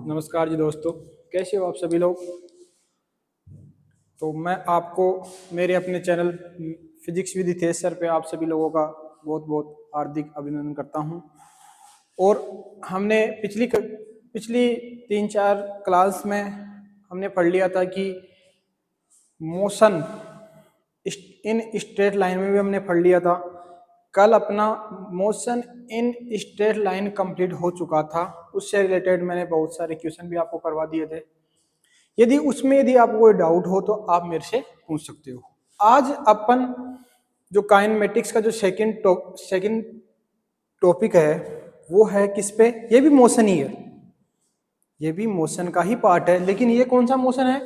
नमस्कार जी दोस्तों, कैसे हो आप सभी लोग। तो मैं आपको मेरे अपने channel physics with Hitesh sir पे आप सभी लोगों का बहुत बहुत हार्दिक अभिनंदन करता हूं। और हमने पिछली 3-4 क्लास में हमने पढ़ लिया था कि मोशन इन स्ट्रेट लाइन में भी हमने पढ़ लिया था। कल अपना motion in straight line complete हो चुका था, उससे रिलेटेड मैंने बहुत सारे क्वेश्चन भी आपको करवा दिए थे। यदि आपको कोई डाउट हो तो आप मेरे से पूछ सकते हो। आज अपन जो काइनेमेटिक्स का जो सेकंड टॉपिक है वो है किस पे, ये भी मोशन ही है, ये भी मोशन का ही पार्ट है, लेकिन ये कौन सा मोशन है,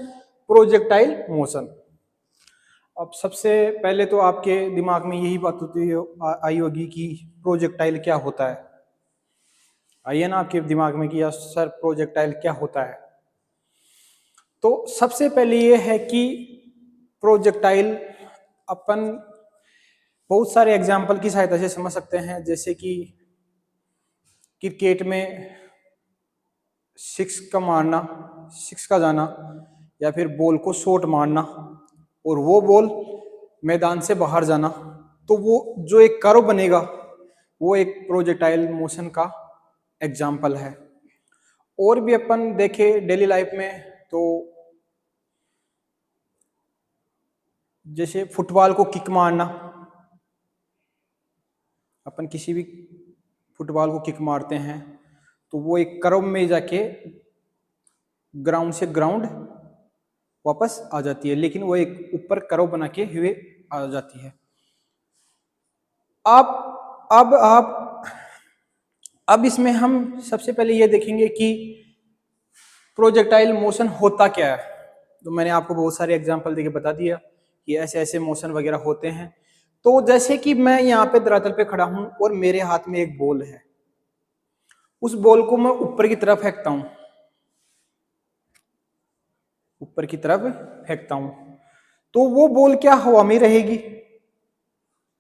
प्रोजेक्टाइल मोशन। अब सबसे पहले तो आपके दिमाग में यही बात आई होगी कि प्रोजेक्टाइल क्या होता है। आइए ना आपके दिमाग में कि यार सर प्रोजेक्टाइल क्या होता है। तो सबसे पहले ये है कि प्रोजेक्टाइल अपन बहुत सारे एग्जाम्पल की सहायता से समझ सकते हैं, जैसे कि क्रिकेट में सिक्स का जाना, या फिर बॉल को शॉट मारना और वो बॉल मैदान से बाहर जाना, तो वो जो एक कर्व बनेगा वो एक प्रोजेक्टाइल मोशन का एग्जाम्पल है। और भी अपन देखे डेली लाइफ में तो जैसे फुटबॉल को किक मारना, अपन किसी भी फुटबॉल को किक मारते हैं तो वो एक कर्व में जाके ग्राउंड से ग्राउंड वापस आ जाती है, लेकिन वो एक ऊपर कर्व बना के हुए आ जाती है। अब इसमें हम सबसे पहले ये देखेंगे कि प्रोजेक्टाइल मोशन होता क्या है। तो मैंने आपको बहुत सारे एग्जांपल देके बता दिया कि ऐसे ऐसे मोशन वगैरह होते हैं। तो जैसे कि मैं यहाँ पे धरातल पे खड़ा हूं और मेरे हाथ में एक बॉल है, उस बॉल को मैं ऊपर की तरफ फेंकता हूं, ऊपर की तरफ फेंकता हूं, तो वो बॉल क्या हवा में रहेगी,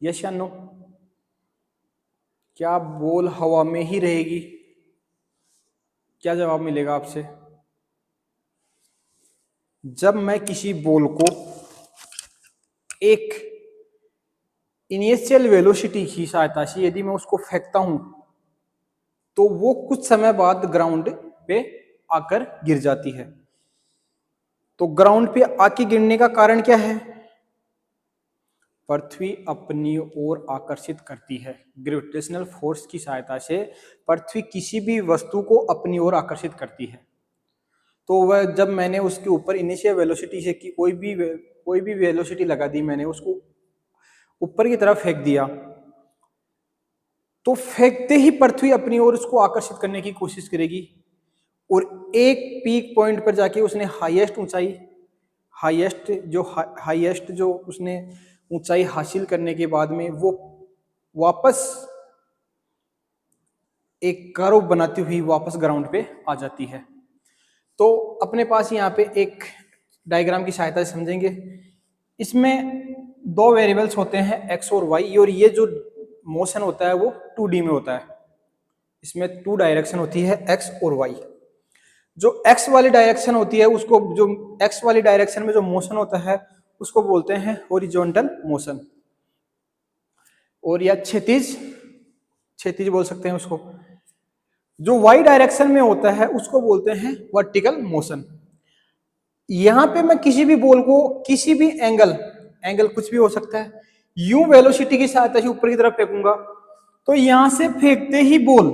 यस या नो? क्या बॉल हवा में ही रहेगी? क्या जवाब मिलेगा आपसे? जब मैं किसी बॉल को एक इनिशियल वेलोसिटी की सहायता से यदि मैं उसको फेंकता हूं तो वो कुछ समय बाद ग्राउंड पे आकर गिर जाती है। तो ग्राउंड पे आके गिरने का कारण क्या है? पृथ्वी अपनी ओर आकर्षित करती है। ग्रेविटेशनल फोर्स की सहायता से पृथ्वी किसी भी वस्तु को अपनी ओर आकर्षित करती है। तो वह जब मैंने उसके ऊपर इनिशियल वेलोसिटी से की कोई भी वेलोसिटी लगा दी, मैंने उसको ऊपर की तरफ फेंक दिया, तो फेंकते ही पृथ्वी अपनी ओर उसको आकर्षित करने की कोशिश करेगी और एक पीक पॉइंट पर जाके उसने हाईएस्ट जो उसने ऊंचाई हासिल करने के बाद में वो वापस एक कर्व बनाती हुई वापस ग्राउंड पे आ जाती है। तो अपने पास यहाँ पे एक डायग्राम की सहायता से समझेंगे। इसमें दो वेरिएबल्स होते हैं एक्स और वाई, और ये जो मोशन होता है वो 2D में होता है। इसमें 2 डायरेक्शन होती है एक्स और वाई। जो एक्स वाली डायरेक्शन होती है उसको, जो एक्स वाली डायरेक्शन में जो मोशन होता है उसको बोलते हैं हॉरिजॉन्टल मोशन, और या क्षैतिज बोल सकते हैं उसको। जो वाई डायरेक्शन में होता है उसको बोलते हैं वर्टिकल मोशन। यहां पे मैं किसी भी बॉल को किसी भी एंगल कुछ भी हो सकता है, यू वेलोसिटी की सहायता से ऊपर की तरफ फेंकूंगा, तो यहां से फेंकते ही बॉल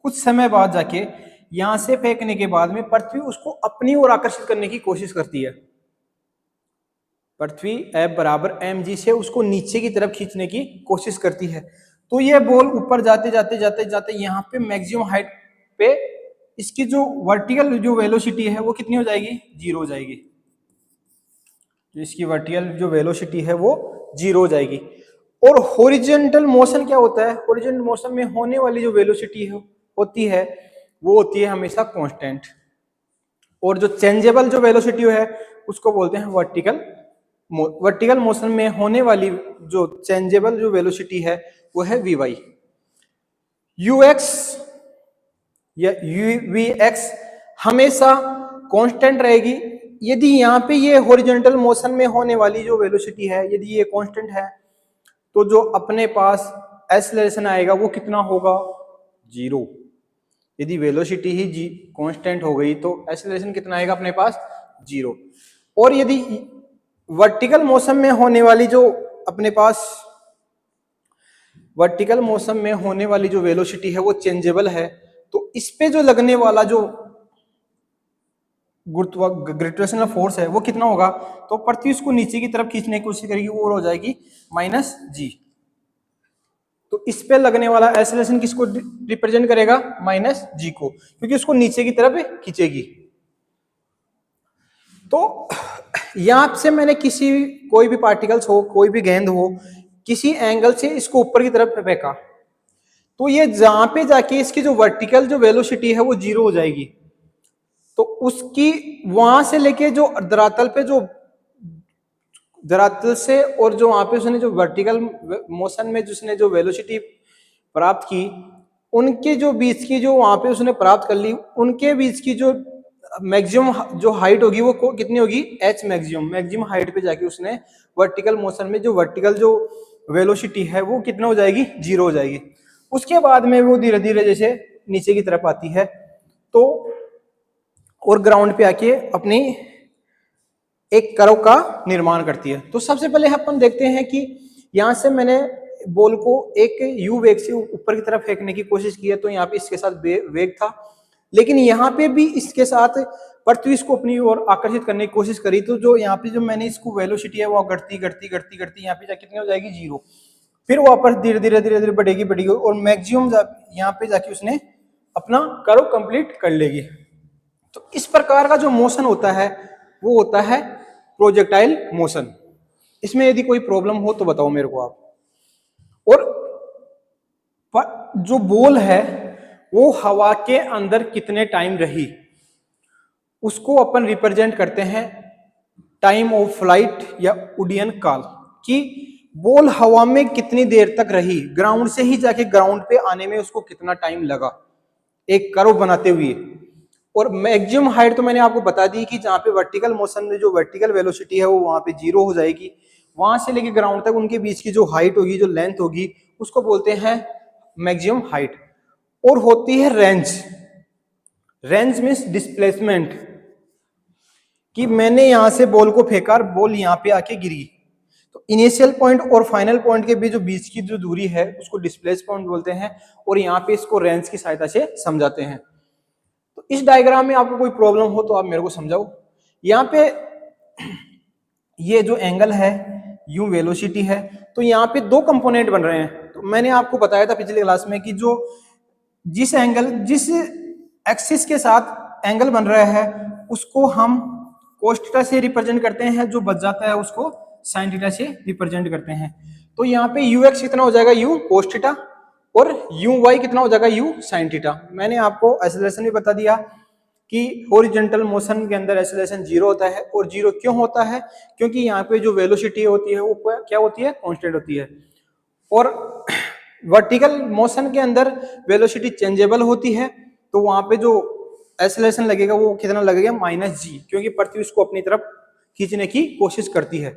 कुछ समय बाद जाके यहां से फेंकने के बाद में पृथ्वी उसको अपनी ओर आकर्षित करने की कोशिश करती है। पृथ्वी F बराबर mg से उसको नीचे की तरफ खींचने की कोशिश करती है। तो ये बॉल ऊपर जाते जाते जाते जाते यहाँ पे मैक्सिमम हाइट पे इसकी जो वर्टिकल जो वेलोसिटी है वो कितनी हो जाएगी? 0 हो जाएगी। तो इसकी वर्टिकल जो वेलोसिटी है वो 0 हो जाएगी। और हॉरिजॉन्टल मोशन क्या होता है? हॉरिजॉन्टल मोशन में होने वाली जो वेलोसिटी होती है वो होती है हमेशा कांस्टेंट, और जो चेंजेबल जो वेलोसिटी है उसको बोलते हैं वर्टिकल मोशन में होने वाली जो चेंजेबल जो वेलोसिटी है वो है vy। ux या vx हमेशा कांस्टेंट रहेगी। यदि यहाँ पे ये हॉरिजॉन्टल मोशन में होने वाली जो वेलोसिटी है यदि ये कांस्टेंट है तो जो अपने पास एक्सेलरेशन आएगा वो कितना होगा, 0। यदि वेलोसिटी ही कांस्टेंट हो गई तो एक्सेलरेशन कितना आएगा अपने पास, 0। और यदि वर्टिकल मोशन में होने वाली जो अपने पास वर्टिकल मोशन में होने वाली जो वेलोसिटी है वो चेंजेबल है, तो इस पे जो लगने वाला जो ग्रेविटेशनल फोर्स है वो कितना होगा, तो पृथ्वी उसको नीचे की तरफ खींचने की कोशिश करेगी, वो हो जाएगी -g। तो इस पे लगने वाला एक्सेलरेशन किसको रिप्रेजेंट करेगा, -g को, क्योंकि उसको नीचे की तरफ खींचेगी। तो यहां से मैंने कोई भी पार्टिकल्स हो, कोई भी गेंद हो, किसी एंगल से इसको ऊपर की तरफ फेंका तो ये जहां पे जाके इसकी जो वर्टिकल जो वेलोसिटी है वो 0 हो जाएगी। तो उसकी वहां से लेके जो धरातल पे जो धरातल से और जो वहां पे उसने जो वर्टिकल मोशन में जिसने जो वेलोसिटी प्राप्त की, उनके जो बीच की जो वहां पे उसने प्राप्त कर ली, उनके बीच की जो मैक्सिमम जो हाइट होगी वो कितनी होगी, h मैक्सिमम हाइट पे जाके उसने वर्टिकल मोशन में जो वर्टिकल जो वेलोसिटी है वो कितना हो जाएगी, 0 हो जाएगी। उसके बाद में वो धीरे धीरे जैसे नीचे की तरफ आती है तो और ग्राउंड पे आके अपनी एक कर्व का निर्माण करती है। तो सबसे पहले अपन देखते हैं कि यहां से मैंने बॉल को एक u वेग से ऊपर की तरफ फेंकने की कोशिश की है, तो यहाँ पे इसके साथ वेग था, लेकिन यहाँ पे भी इसके साथ पृथ्वी इसको अपनी ओर आकर्षित करने की कोशिश करी, तो जो यहाँ पे जो मैंने इसको वेलोसिटी है वो घटती घटती घटती घटती यहाँ पे कितनी हो जाएगी, 0। फिर वापस धीरे धीरे धीरे धीरे बढ़ेगी बढ़ेगी और मैक्सिमम यहाँ पे जाके उसने अपना कर्व कंप्लीट कर लेगी। तो इस प्रकार का जो मोशन होता है वो होता है प्रोजेक्टाइल मोशन। इसमें यदि कोई प्रॉब्लम हो तो बताओ मेरे को आप। और जो बॉल है वो हवा के अंदर कितने टाइम रही उसको अपन रिप्रेजेंट करते हैं टाइम ऑफ फ्लाइट या उड्डयन काल, कि बॉल हवा में कितनी देर तक रही, ग्राउंड से ही जाके ग्राउंड पे आने में उसको कितना टाइम लगा एक कर्व बनाते हुए। और मैक्सिमम हाइट तो मैंने आपको बता दी कि जहां पे वर्टिकल मोशन में जो वर्टिकल वेलोसिटी है वो वहां पे 0 हो जाएगी, वहां से लेके ग्राउंड तक उनके बीच की जो हाइट होगी, जो लेंथ होगी, उसको बोलते हैं मैक्सिमम हाइट। और होती है रेंज। रेंज मीन्स डिस्प्लेसमेंट, कि मैंने यहां से बॉल को फेंका, बॉल यहाँ पे आके गिरी, तो इनिशियल पॉइंट और फाइनल पॉइंट के बीच की जो दूरी है उसको डिस्प्लेस पॉइंट बोलते हैं, और यहाँ पे इसको रेंज की सहायता से समझाते हैं। तो इस डायग्राम में आपको कोई प्रॉब्लम हो तो आप मेरे को समझाओ। यहाँ पे ये जो एंगल है यू वेलोसिटी है, तो यहाँ पे 2 कंपोनेंट बन रहे हैं। तो मैंने आपको बताया था पिछले क्लास में कि जो जिस एक्सिस के साथ एंगल बन रहा है उसको हम cos थीटा से रिप्रेजेंट करते हैं, जो बच जाता है उसको sin थीटा से रिप्रेजेंट करते हैं। तो यहाँ पे ux कितना हो जाएगा, u cos थीटा, और uy कितना हो जाएगा, u sin थीटा। मैंने आपको एक्सेलरेशन भी बता दिया कि हॉरिजॉन्टल मोशन के अंदर एक्सेलरेशन 0 होता है, और 0 क्यों होता है, क्योंकि यहाँ पे जो वेलोसिटी होती है वो क्या होती है, कांस्टेंट होती है। और वर्टिकल मोशन के अंदर वेलोसिटी चेंजेबल होती है, तो वहां पे जो एक्सेलरेशन लगेगा वो कितना लगेगा, -g, क्योंकि पृथ्वी उसको अपनी तरफ खींचने की कोशिश करती है।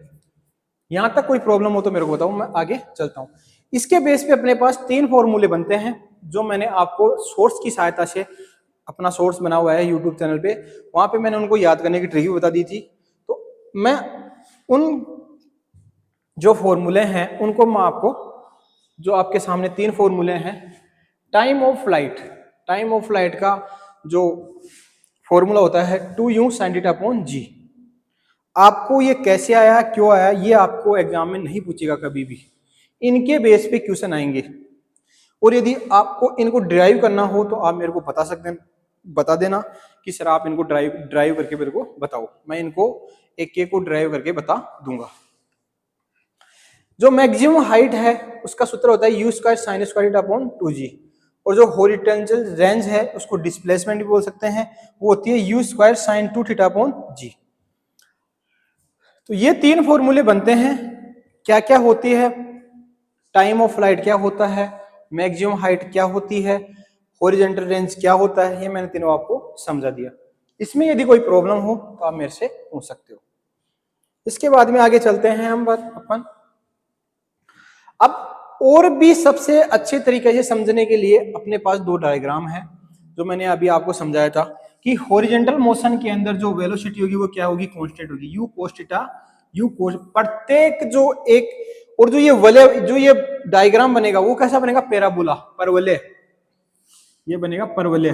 यहां तक कोई प्रॉब्लम हो तो मेरे को बताओ, मैं आगे चलता हूं। इसके बेस पे अपने पास 3 फॉर्मूले बनते हैं, जो मैंने आपको सोर्स की सहायता से, अपना सोर्स बना हुआ है यूट्यूब चैनल पे, वहां पे मैंने उनको याद करने की ट्रिक भी बता दी थी। तो मैं उन जो फॉर्मूले हैं उनको मैं आपको, जो आपके सामने 3 फॉर्मूले हैं, टाइम ऑफ फ्लाइट का जो फॉर्मूला होता है 2u sin theta upon g। आपको ये कैसे आया, क्यों आया, ये आपको एग्जाम में नहीं पूछेगा कभी भी, इनके बेस पे क्वेश्चन आएंगे। और यदि आपको इनको ड्राइव करना हो तो आप मेरे को बता देना कि सर आप इनको ड्राइव करके मेरे को बताओ, मैं इनको एक को ड्राइव करके बता दूंगा। जो मैक्सिमम हाइट है उसका सूत्र होता है u square sin square theta upon 2g, और जो हॉरिजॉन्टल रेंज है उसको डिस्प्लेसमेंट भी बोल सकते हैं, वो होती है u square sin 2 theta upon g। तो ये 3 फॉर्मूले बनते हैं। क्या क्या होती है, टाइम ऑफ फ्लाइट क्या होता है, मैक्सिमम हाइट क्या होती है, हॉरिजॉन्टल रेंज क्या होता है, ये मैंने तीनों आपको समझा दिया। इसमें यदि कोई प्रॉब्लम हो तो आप मेरे से पूछ सकते हो। इसके बाद में आगे चलते हैं हम अपन। अब और भी सबसे अच्छे तरीके से समझने के लिए अपने पास दो डायग्राम है जो मैंने अभी आपको समझाया था कि हॉरिजॉन्टल मोशन के अंदर जो वेलोसिटी होगी वो क्या होगी, कांस्टेंट होगी, यू कोस थीटा यू कोस, प्रत्येक जो एक, और जो ये वलय, जो ये डायग्राम बनेगा वो कैसा बनेगा, पैराबोला, परवलय, ये बनेगा परवलय,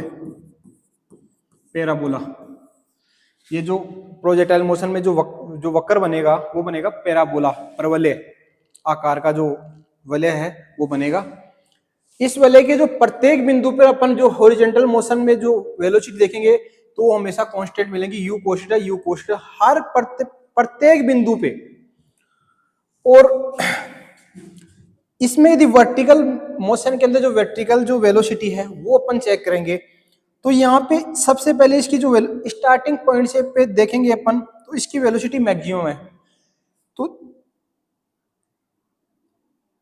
पैराबोला। ये जो प्रोजेक्टाइल मोशन में जो वक्र बनेगा वो बनेगा पैराबोला, परवलय आकार का जो वलय है वो बनेगा। इस वलय के जो प्रत्येक बिंदु पर अपन जो हॉरिजॉन्टल मोशन में जो वेलोसिटी देखेंगे तो वो हमेशा कांस्टेंट मिलेंगी, यू कोस थीटा हर प्रत्येक बिंदु पे। और इसमें यदि वर्टिकल मोशन के अंदर जो वर्टिकल जो वेलोसिटी है वो अपन चेक करेंगे तो यहाँ पे सबसे पहले इसकी जो स्टार्टिंग पॉइंट से पे देखेंगे अपन तो इसकी वेलोसिटी मैक्सिमम है। तो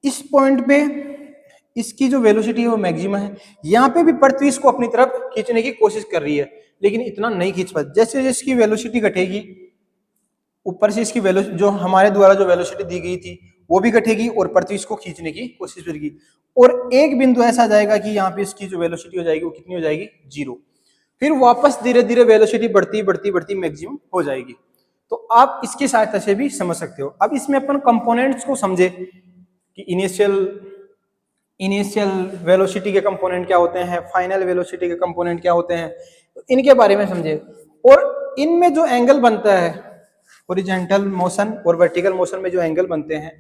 इस पॉइंट पे इसकी जो वेलोसिटी है वो मैक्सिमम है। यहाँ पे भी पृथ्वी इसको अपनी तरफ खींचने की कोशिश कर रही है लेकिन इतना नहीं खींच पाती। जैसे जैसे इसकी वेलोसिटी घटेगी ऊपर से इसकी वेलोसिटी जो हमारे द्वारा जो वेलोसिटी दी गई थी वो भी घटेगी और पृथ्वी इसको खींचने की कोशिश करेगी और एक बिंदु ऐसा जाएगा कि यहाँ पे इसकी जो वेलोसिटी हो जाएगी वो कितनी हो जाएगी, 0। फिर वापस धीरे धीरे वेलोसिटी बढ़ती बढ़ती बढ़ती मैक्सिमम हो जाएगी। तो आप इसकी सहायता से भी समझ सकते हो। अब इसमें अपन कंपोनेंट्स को समझे कि इनिशियल वेलोसिटी के कंपोनेंट क्या होते हैं, फाइनल वेलोसिटी के कंपोनेंट क्या होते हैं, तो इनके बारे में समझे। और इनमें जो एंगल बनता है हॉरिजॉन्टल मोशन और वर्टिकल मोशन में जो एंगल बनते हैं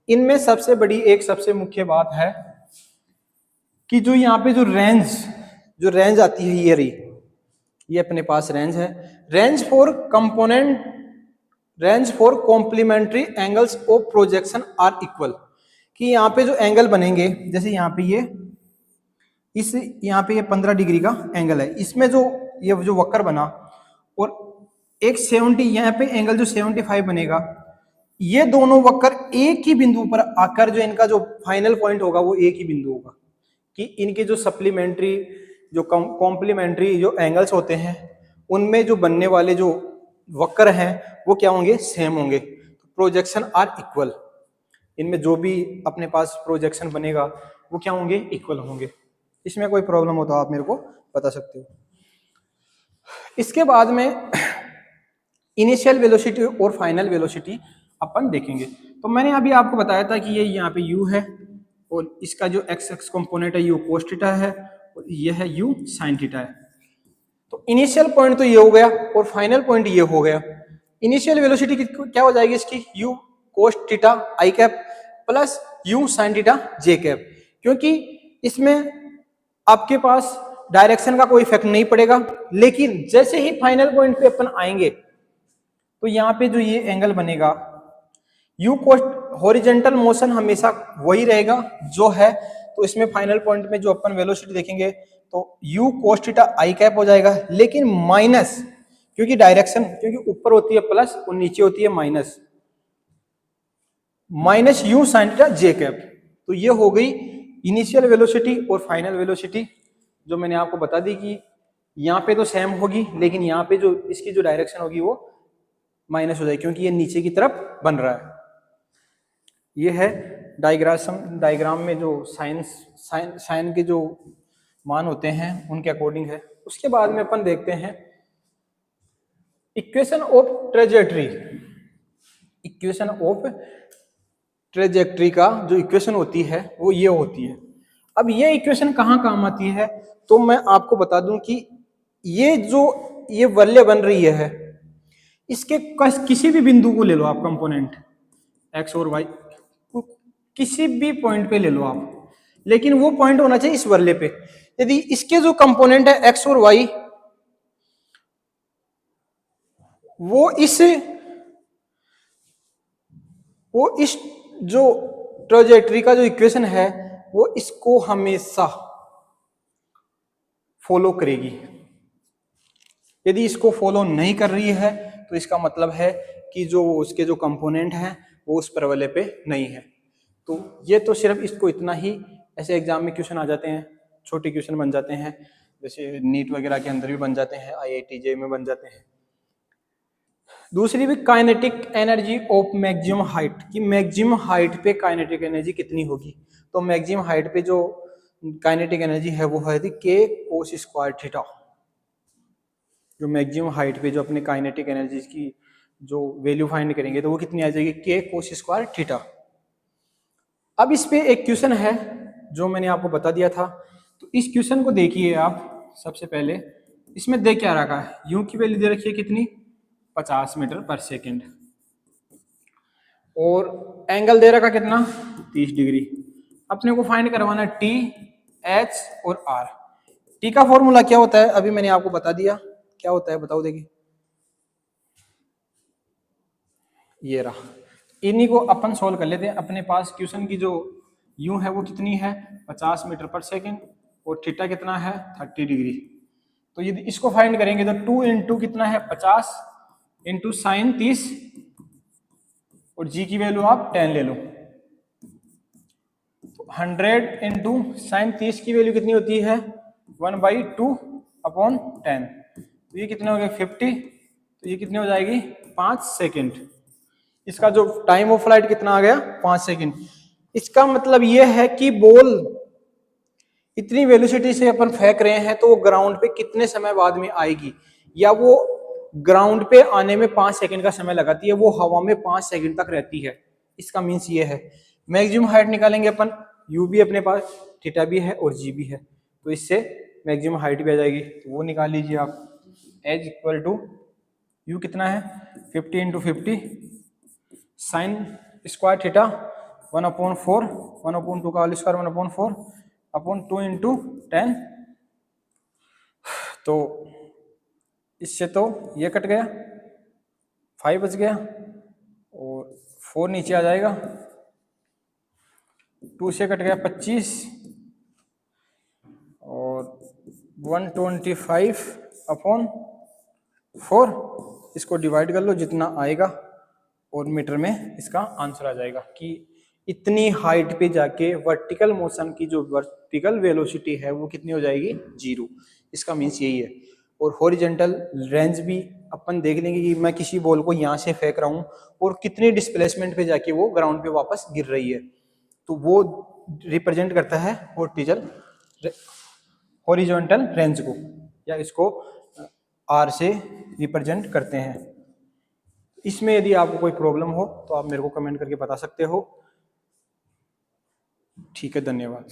इनमें सबसे बड़ी एक सबसे मुख्य बात है कि जो यहाँ पे जो रेंज आती है, ये रही, ये अपने पास रेंज है, range for complementary angles of projection are equal. कि यहाँ पे जो एंगल बनेंगे जैसे यहाँ पे यहाँ पे ये 15 डिग्री का एंगल है, इसमें ये जो वक्र बना और एक 70 यहाँ पे एंगल जो 75 बनेगा, ये दोनों वक्र एक ही बिंदु पर आकर जो इनका जो फाइनल पॉइंट होगा वो एक ही बिंदु होगा। कि इनके जो सप्लीमेंट्री जो कॉम्प्लीमेंट्री जो एंगल्स होते हैं उनमें जो बनने वाले जो वक्र हैं वो क्या होंगे, सेम होंगे। प्रोजेक्शन आर इक्वल, इनमें जो भी अपने पास प्रोजेक्शन बनेगा वो क्या होंगे, इक्वल होंगे। इसमें कोई प्रॉब्लम हो तो आप मेरे को बता सकते हो। इसके बाद में इनिशियल वेलोसिटी और फाइनल वेलोसिटी अपन देखेंगे। तो मैंने अभी आपको बताया था कि ये यहाँ पे u है और इसका जो x कंपोनेंट है u cos थीटा है और ये है u sin थीटा है। तो इनिशियल पॉइंट तो ये हो गया और फाइनल पॉइंट ये हो गया। इनिशियल वेलोसिटी क्या हो जाएगी इसकी, u cos theta i cap plus u sin theta j cap, क्योंकि इसमें आपके पास डायरेक्शन का कोई इफेक्ट नहीं पड़ेगा। लेकिन जैसे ही फाइनल पॉइंट पे अपन आएंगे तो यहाँ पे जो ये एंगल बनेगा u cos, हॉरिजॉन्टल मोशन हमेशा वही रहेगा जो है। तो इसमें फाइनल पॉइंट में जो अपन वेलोसिटी देखेंगे तो u cos theta i cap हो जाएगा, लेकिन माइनस, क्योंकि डायरेक्शन क्योंकि ऊपर होती है प्लस और नीचे होती है minus u sin theta j cap. तो ये हो गई इनिशियल वेलोसिटी और फाइनल वेलोसिटी जो मैंने आपको बता दी कि यहाँ पे तो सेम होगी लेकिन यहाँ पे जो इसकी जो डायरेक्शन होगी वो माइनस हो जाएगी क्योंकि ये नीचे की तरफ बन रहा है। ये है डायग्राम में जो साइन के जो मान होते हैं उनके अकॉर्डिंग है। उसके बाद में अपन देखते हैं इक्वेशन ऑफ ट्रेजेक्ट्री का जो इक्वेशन होती है वो ये होती है। अब ये इक्वेशन कहाँ काम आती है तो मैं आपको बता दूं कि ये वलय बन रही है, इसके किसी भी बिंदु को ले लो आप, कंपोनेंट x और y किसी भी पॉइंट पे ले लो आप, लेकिन वो पॉइंट होना चाहिए इस वलय पे। यदि इसके जो कंपोनेंट है x और y वो इस जो ट्रेजेक्ट्री का जो इक्वेशन है वो इसको हमेशा फॉलो करेगी। यदि इसको फॉलो नहीं कर रही है तो इसका मतलब है कि जो उसके जो कंपोनेंट हैं वो उस परवलय पे नहीं है। तो ये तो सिर्फ इसको इतना ही ऐसे एग्जाम में क्वेश्चन आ जाते हैं, छोटे क्वेश्चन बन जाते हैं। जैसे नीट वगैरह के अंदर भी बन जाते हैं, IIT JEE में बन जाते हैं। दूसरी भी kinetic energy of maximum height, कि मैक्सिमम हाइट पे काइनेटिक एनर्जी कितनी होगी। तो मैक्सिमम हाइट पे जो काइनेटिक एनर्जी है वो है के कोस स्क्वायर थीटा। जो मैक्सिमम हाइट पे जो अपने काइनेटिक एनर्जी की जो वैल्यू फाइंड करेंगे तो वो कितनी आ जाएगी, के कोस स्क्वायर थीटा। अब इस पे एक क्वेश्चन है जो मैंने आपको बता दिया था, तो इस क्वेश्चन को देखिए आप। सबसे पहले इसमें दे क्या रखा है, यू की वैल्यू दे रखी है कितनी, 50 मीटर पर सेकेंड, और एंगल दे रखा कितना, 30 डिग्री। अपने को फाइंड करवाना टी, एच और आर। टी का फॉर्मूला क्या होता है अभी मैंने आपको बता दिया, क्या होता है बताओ देखिए, ये रहा। इन्हीं को अपन सोल्व कर लेते हैं। अपने पास क्वेश्चन की जो यू है वो कितनी है, 50 मीटर पर सेकेंड, और थीटा कितना है, 30 डिग्री। तो यदि इसको फाइंड करेंगे तो 2 इंटू कितना है, 50 इंटू साइन 30, और जी की वैल्यू आप 10 ले लो। तो 100 इंटू साइन 30 की वैल्यू कितनी होती है, 1/2 अपॉन 10। तो ये कितने हो गए, 50। तो ये कितनी हो जाएगी, 5 सेकेंड। इसका जो टाइम ऑफ फ्लाइट कितना आ गया, 5 सेकेंड। इसका मतलब यह है कि बॉल इतनी वेलोसिटी से अपन फेंक रहे हैं तो वो ग्राउंड पे कितने समय बाद में आएगी, या वो ग्राउंड पे आने में 5 सेकंड का समय लगाती है, वो हवा में 5 सेकंड तक रहती है। इसका मीन्स ये है। मैक्सिमम हाइट निकालेंगे अपन, यू भी अपने पास, थीटा भी है और जी भी है, तो इससे मैक्सिमम हाइट भी आ जाएगी। तो वो निकाल लीजिए आप, एज इक्वल टू यू कितना है, 50 इंटू 50 साइन स्क्वायर थीटा 1/4, 1/2 का होल स्क्वायर 1/4 अपॉन 2 इंटू 10। तो इससे तो ये कट गया, 5 बच गया, और 4 नीचे आ जाएगा, 2 से कट गया 25, और 125 अपॉन 4। इसको डिवाइड कर लो जितना आएगा, और मीटर में इसका आंसर आ जाएगा कि इतनी हाइट पे जाके वर्टिकल मोशन की जो वर्टिकल वेलोसिटी है वो कितनी हो जाएगी, 0। इसका मीन्स यही है। और हॉरिजॉन्टल रेंज भी अपन देख लेंगे कि मैं किसी बॉल को यहाँ से फेंक रहा हूँ और कितनी डिस्प्लेसमेंट पे जाके वो ग्राउंड पे वापस गिर रही है, तो वो रिप्रेजेंट करता है हॉरिजॉन्टल रेंज को, या इसको आर से रिप्रेजेंट करते हैं। इसमें यदि आपको कोई प्रॉब्लम हो तो आप मेरे को कमेंट करके बता सकते हो। ठीक है, धन्यवाद।